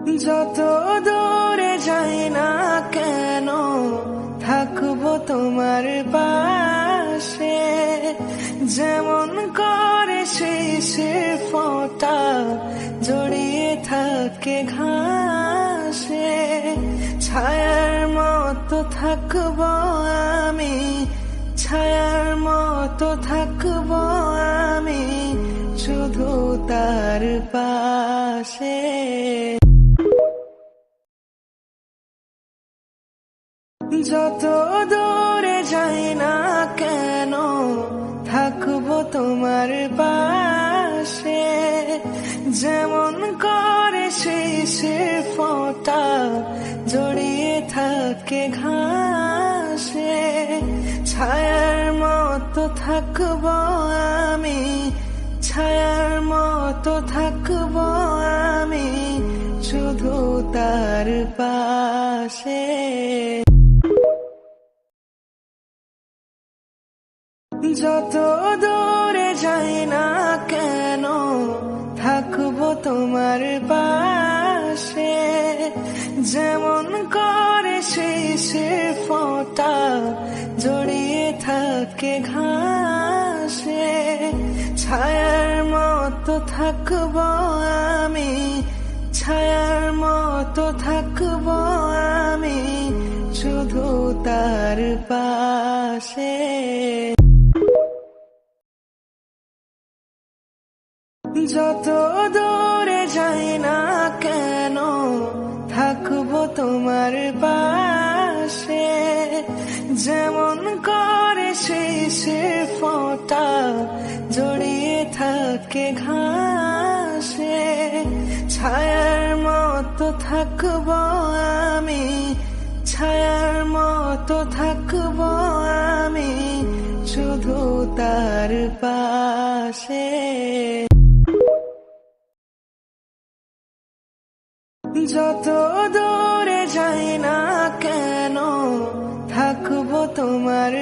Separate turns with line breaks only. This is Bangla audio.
যত দূরে যাই না কেন থাকবো তোমার পাশে, যেমন করে শিশির ফোঁটা জড়িয়ে থাকে ঘাসে। ছায়ার মতো থাকবো আমি, ছায়ার মতো থাকবো আমি শুধু তার পাশে। যত দূরে যাই না কেন থাকবো তোমার পাশে, যেমন করে শিশির ফোঁটা জড়িয়ে থাকে ঘাসে। ছায়ার মতো থাকবো আমি, ছায়ার মতো থাকবো আমি শুধু তার পাশে। যত দূরে যাই না কেন থাকবো তোমার পাশে, যেমন করে শিশির ফোঁটা জড়িয়ে থাকে ঘাসে। ছায়ার মতো থাকবো আমি, ছায়ার মতো থাকবো আমি শুধু তার পাশে। যত দূরে যাই না কেন থাকবো তোমার পাশে, যেমন করে শিশির ফোঁটা জড়িয়ে থাকে ঘাসে। ছায়ার মতো থাকবো আমি, ছায়ার মতো থাকবো আমি শুধু তার পাশে। যত দূরে যাই না কেন থাকবো তোমার